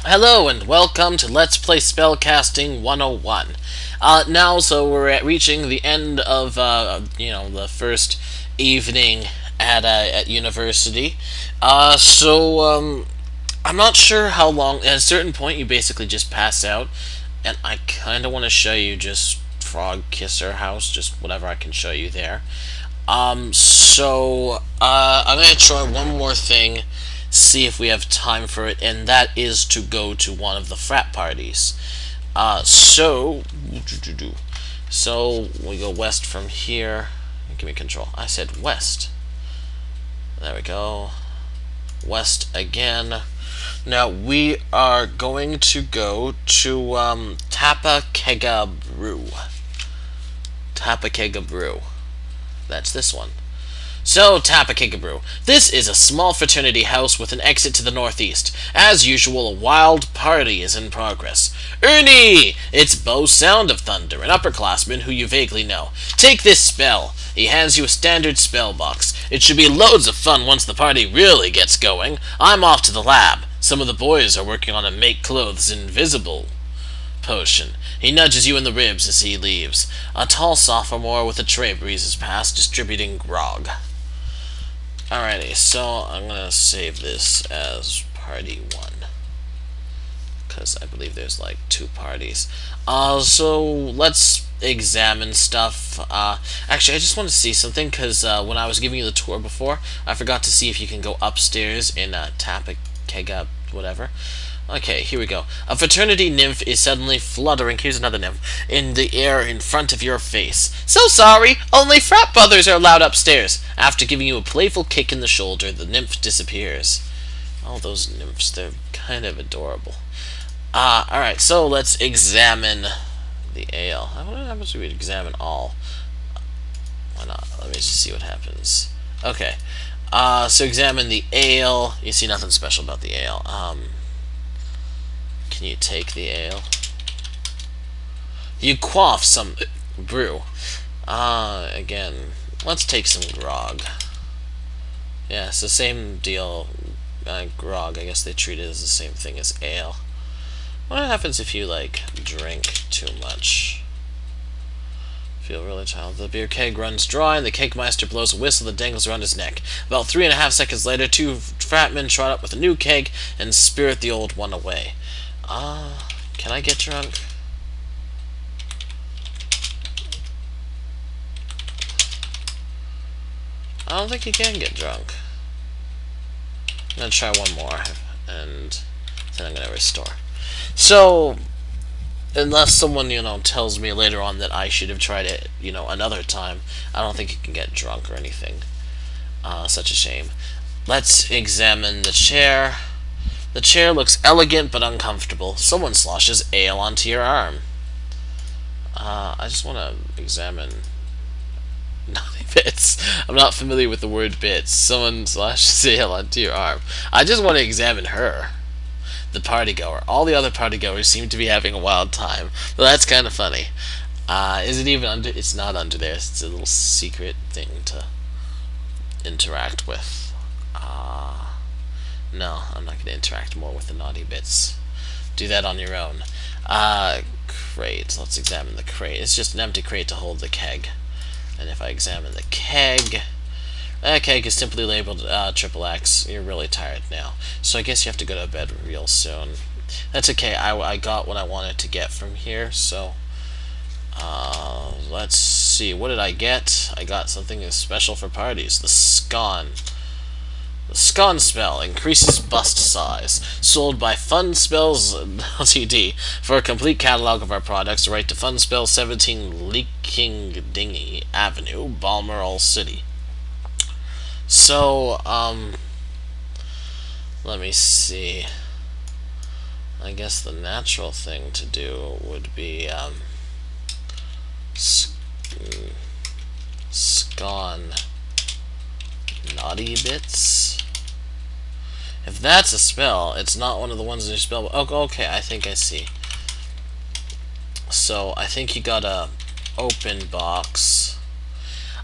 Hello and welcome to Let's Play Spellcasting 101. So we're reaching the end of, the first evening at university. I'm not sure how long. At a certain point, you basically just pass out, and I kind of want to show you just Frog Kisser House, just whatever I can show you there. I'm gonna try one more thing, see if we have time for it, and that is to go to one of the frat parties. Uh, so, so we go west from here. Give me control. I said west. There we go. West again. Now we are going to go to Tapakega Brew. Tapakega Brew. That's this one. So, Tapakigabrew. This is a small fraternity house with an exit to the northeast. As usual, a wild party is in progress. Ernie! It's Bo Sound of Thunder, an upperclassman who you vaguely know. Take this spell. He hands you a standard spell box. It should be loads of fun once the party really gets going. I'm off to the lab. Some of the boys are working on a make clothes invisible potion. He nudges you in the ribs as he leaves. A tall sophomore with a tray breezes past, distributing grog. Alrighty, so I'm gonna save this as party 1. Because I believe there's like 2 parties. So let's examine stuff. Actually, I just want to see something, because when I was giving you the tour before, I forgot to see if you can go upstairs in Tapakega, whatever. Okay, here we go. A fraternity nymph is suddenly fluttering, here's another nymph, in the air in front of your face. So sorry, only frat brothers are allowed upstairs. After giving you a playful kick in the shoulder, the nymph disappears. Oh, those nymphs, they're kind of adorable. Alright, so let's examine the ale. I wonder what happens if we examine all. Why not? Let me just see what happens. Okay. So examine the ale. You see nothing special about the ale. Can you take the ale? You quaff some brew. Again, let's take some grog. Yeah, it's the same deal. Grog, I guess they treat it as the same thing as ale. What happens if you, like, drink too much? Feel really tired. The beer keg runs dry, and the kegmeister blows a whistle that dangles around his neck. About 3.5 seconds later, 2 fratmen trot up with a new keg and spirit the old one away. Can I get drunk? I don't think you can get drunk. I'm gonna try one more, and then I'm gonna restore. So, unless someone, tells me later on that I should have tried it, another time, I don't think you can get drunk or anything. Such a shame. Let's examine the chair. The chair looks elegant but uncomfortable. Someone sloshes ale onto your arm. I just want to examine naughty bits. I'm not familiar with the word bits. Someone slashes ale onto your arm. I just want to examine her. The party goer. All the other party goers seem to be having a wild time. Well, that's kind of funny. Is it even under? It's not under there. It's a little secret thing to interact with. No, I'm not going to interact more with the naughty bits. Do that on your own. Crate. Let's examine the crate. It's just an empty crate to hold the keg. And if I examine the keg, that keg is simply labeled triple X. You're really tired now. So I guess you have to go to bed real soon. That's okay. I got what I wanted to get from here, so let's see. What did I get? I got something special for parties. The scone. The Scone spell increases bust size. Sold by Fun Spells Ltd. For a complete catalog of our products, write to Fun Spells 17 Leaking Dingy Avenue, Balmoral City. So, let me see. I guess the natural thing to do would be, Scone Naughty Bits. If that's a spell, it's not one of the ones in your spell. Oh, okay, I think I see. So, I think you got a open box.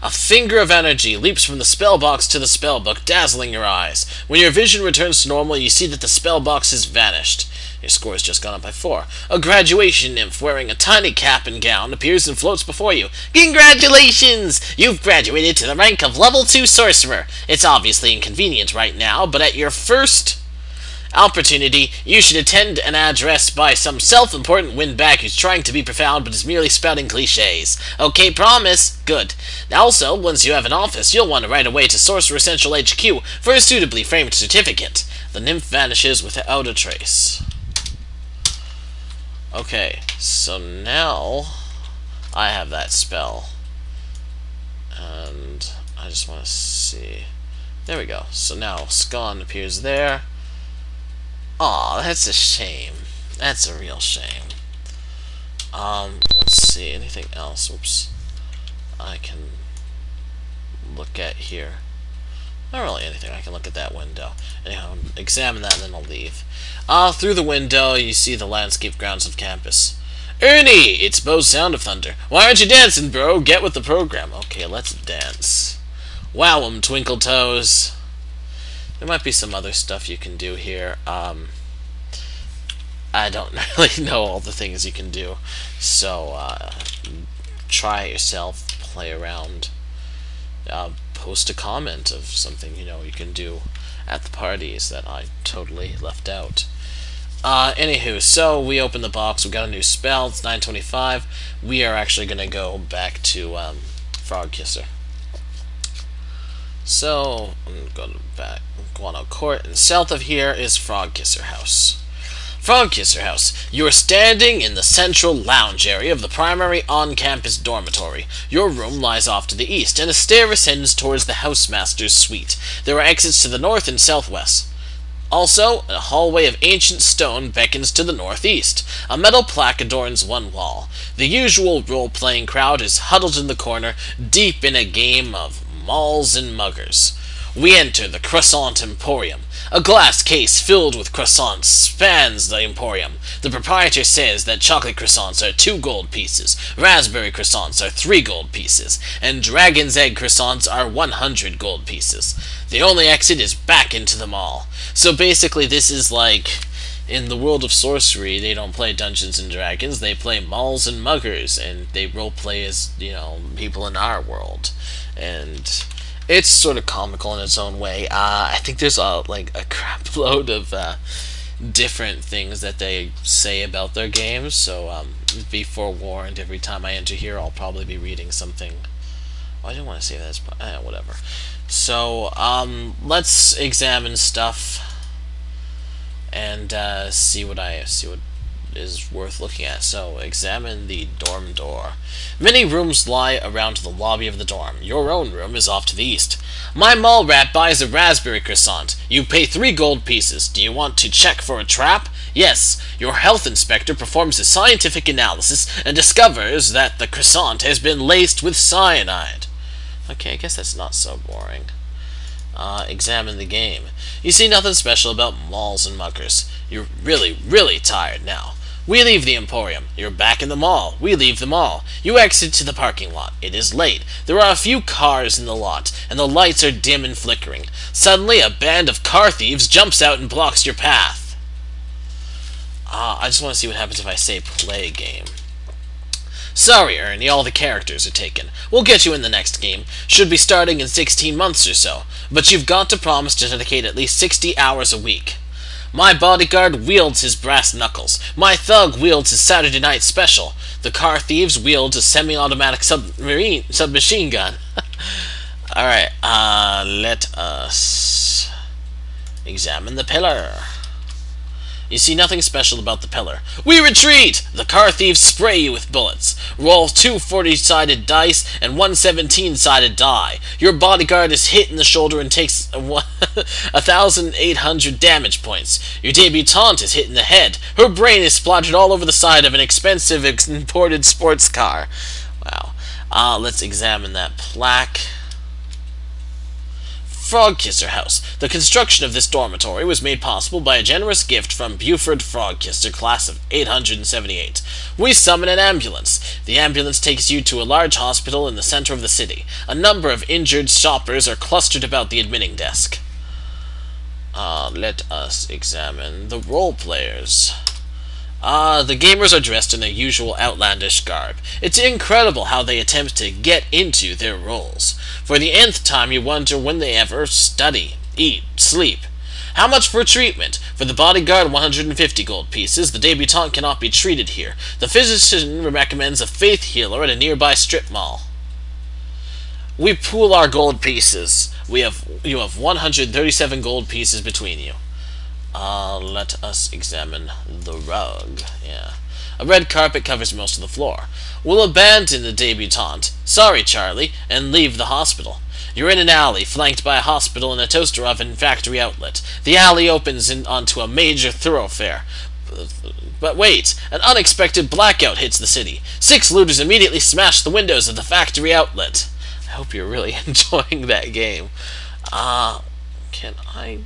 A finger of energy leaps from the spell box to the spell book, dazzling your eyes. When your vision returns to normal, you see that the spell box has vanished. Your score has just gone up by 4. A graduation nymph wearing a tiny cap and gown appears and floats before you. Congratulations! You've graduated to the rank of Level 2 Sorcerer. It's obviously inconvenient right now, but at your first opportunity, you should attend an address by some self-important windbag who's trying to be profound but is merely spouting cliches. Okay, promise? Good. Also, once you have an office, you'll want to write away to Sorcerer Central HQ for a suitably framed certificate. The nymph vanishes without a trace. Okay, so now I have that spell. And I just want to see. There we go. So now Scone appears there. Aw, that's a shame. That's a real shame. Let's see, anything else? Oops. I can look at here. Not really anything. I can look at that window. Anyhow, examine that and then I'll leave. Through the window, you see the landscape grounds of campus. Ernie! It's Bo's Sound of Thunder. Why aren't you dancing, bro? Get with the program. Okay, let's dance. Wow, Twinkle Toes. There might be some other stuff you can do here. I don't really know all the things you can do, so try it yourself, play around, post a comment of something you can do at the parties that I totally left out. Anywho, so we open the box, we got a new spell, it's 9:25. We are actually going to go back to Frog Kisser. So, I'm going to go back Guano Court, and south of here is Frog Kisser House. Frog Kisser House. You are standing in the central lounge area of the primary on-campus dormitory. Your room lies off to the east, and a stair ascends towards the housemaster's suite. There are exits to the north and southwest. Also, a hallway of ancient stone beckons to the northeast. A metal plaque adorns one wall. The usual role-playing crowd is huddled in the corner, deep in a game of malls and muggers. We enter the Croissant Emporium. A glass case filled with croissants spans the emporium. The proprietor says that chocolate croissants are 2 gold pieces, raspberry croissants are 3 gold pieces, and dragon's egg croissants are 100 gold pieces. The only exit is back into the mall. So basically this is like, in the world of sorcery, they don't play Dungeons and Dragons, they play malls and muggers, and they roleplay as, people in our world. And it's sort of comical in its own way. I think there's a crap load of different things that they say about their games, so be forewarned. Every time I enter here, I'll probably be reading something. Oh, I didn't want to say that. Whatever. So let's examine stuff and see what is worth looking at. So, examine the dorm door. Many rooms lie around the lobby of the dorm. Your own room is off to the east. My mall rat buys a raspberry croissant. You pay 3 gold pieces. Do you want to check for a trap? Yes. Your health inspector performs a scientific analysis and discovers that the croissant has been laced with cyanide. Okay, I guess that's not so boring. Examine the game. You see nothing special about malls and muggers. You're really, really tired now. We leave the Emporium. You're back in the mall. We leave the mall. You exit to the parking lot. It is late. There are a few cars in the lot, and the lights are dim and flickering. Suddenly, a band of car thieves jumps out and blocks your path. I just want to see what happens if I say play game. Sorry, Ernie, all the characters are taken. We'll get you in the next game. Should be starting in 16 months or so. But you've got to promise to dedicate at least 60 hours a week. My bodyguard wields his brass knuckles. My thug wields his Saturday night special. The car thieves wield a semi-automatic submachine gun. Alright, let us examine the pillar. You see nothing special about the pillar. We retreat! The car thieves spray you with bullets. Roll 2 40-sided dice and 1 17-sided die. Your bodyguard is hit in the shoulder and takes 1,800 damage points. Your debutante is hit in the head. Her brain is splattered all over the side of an expensive imported sports car. Wow. Let's examine that plaque. Frog Kisser House. The construction of this dormitory was made possible by a generous gift from Buford Frog Kisser, class of 878. We summon an ambulance. The ambulance takes you to a large hospital in the center of the city. A number of injured shoppers are clustered about the admitting desk. Let us examine the role players. The gamers are dressed in their usual outlandish garb. It's incredible how they attempt to get into their roles. For the nth time, you wonder when they ever study, eat, sleep. How much for treatment? For the bodyguard, 150 gold pieces. The debutante cannot be treated here. The physician recommends a faith healer at a nearby strip mall. We pool our gold pieces. You have 137 gold pieces between you. Let us examine the rug. Yeah. A red carpet covers most of the floor. We'll abandon the debutante, sorry Charlie, and leave the hospital. You're in an alley, flanked by a hospital and a toaster oven factory outlet. The alley opens onto a major thoroughfare. But wait, an unexpected blackout hits the city. 6 looters immediately smash the windows of the factory outlet. I hope you're really enjoying that game. Can I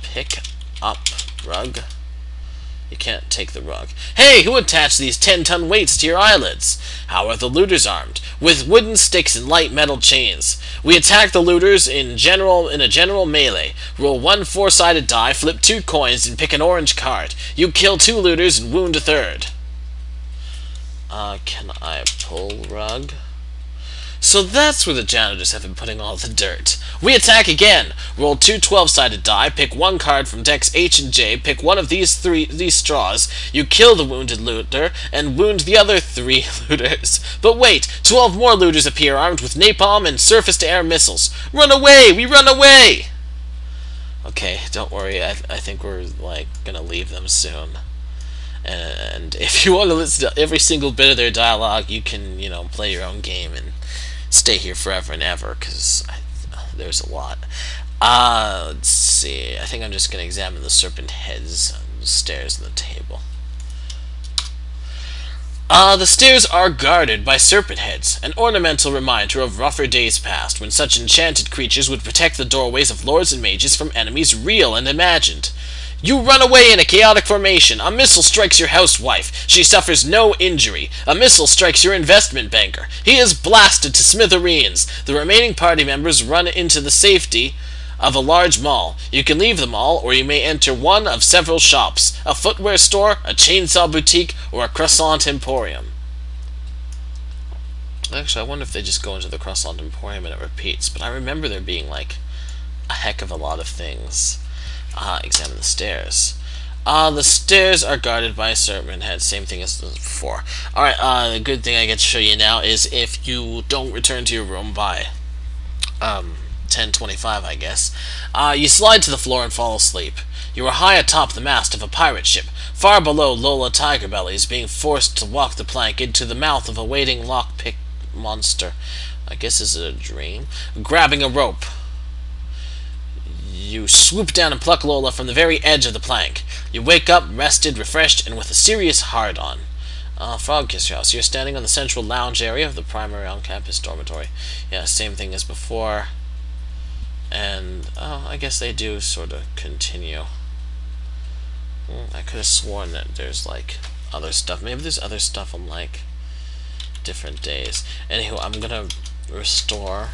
pick up rug? You can't take the rug. Hey, who attached these 10-ton weights to your eyelids? How are the looters armed? With wooden sticks and light metal chains. We attack the looters in a general melee. Roll 1 4-sided die, flip 2 coins, and pick an orange card. You kill 2 looters and wound a 3rd. Can I pull rug? So that's where the janitors have been putting all the dirt. We attack again. Roll 2 12-sided die, pick 1 card from decks H and J, pick one of these straws. You kill the wounded looter, and wound the other 3 looters. But wait, 12 more looters appear armed with napalm and surface-to-air missiles. Run away! We run away! Okay, don't worry, I think we're, gonna leave them soon. And if you want to listen to every single bit of their dialogue, you can, play your own game and stay here forever and ever, because there's a lot. Let's see. I think I'm just going to examine the serpent heads on the stairs and the table. The stairs are guarded by serpent heads, an ornamental reminder of rougher days past, when such enchanted creatures would protect the doorways of lords and mages from enemies real and imagined. You run away in a chaotic formation. A missile strikes your housewife. She suffers no injury. A missile strikes your investment banker. He is blasted to smithereens. The remaining party members run into the safety of a large mall. You can leave the mall, or you may enter one of several shops: a footwear store, a chainsaw boutique, or a croissant emporium. Actually, I wonder if they just go into the croissant emporium and it repeats, but I remember there being, a heck of a lot of things. Examine the stairs. The stairs are guarded by a serpent head, same thing as before. Alright, the good thing I get to show you now is if you don't return to your room by 10:25, I guess, you slide to the floor and fall asleep. You are high atop the mast of a pirate ship. Far below, Lola Tigerbelly is being forced to walk the plank into the mouth of a waiting lockpick monster. I guess this is a dream. Grabbing a rope. You swoop down and pluck Lola from the very edge of the plank. You wake up, rested, refreshed, and with a serious hard-on. Frog Kiss Your House. You're standing on the central lounge area of the primary on-campus dormitory. Yeah, same thing as before. And, I guess they do sort of continue. I could have sworn that there's, other stuff. Maybe there's other stuff on, different days. Anywho, I'm gonna restore.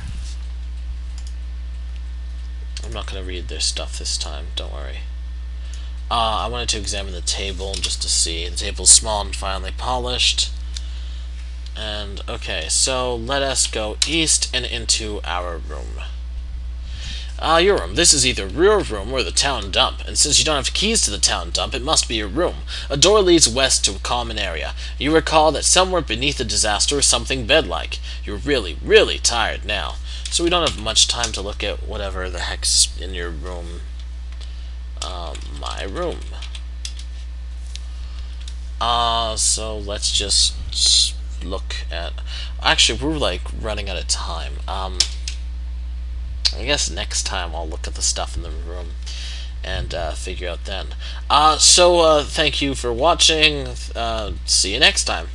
I'm not going to read their stuff this time, don't worry. I wanted to examine the table just to see. The table's small and finely polished. And, okay, so let us go east and into our room. Your room. This is either your room or the town dump, and since you don't have keys to the town dump, it must be your room. A door leads west to a common area. You recall that somewhere beneath the disaster is something bed-like. You're really, really tired now. So we don't have much time to look at whatever the heck's in your room. My room. So let's just look at... Actually, we're, running out of time. I guess next time I'll look at the stuff in the room and figure out then. So thank you for watching. See you next time.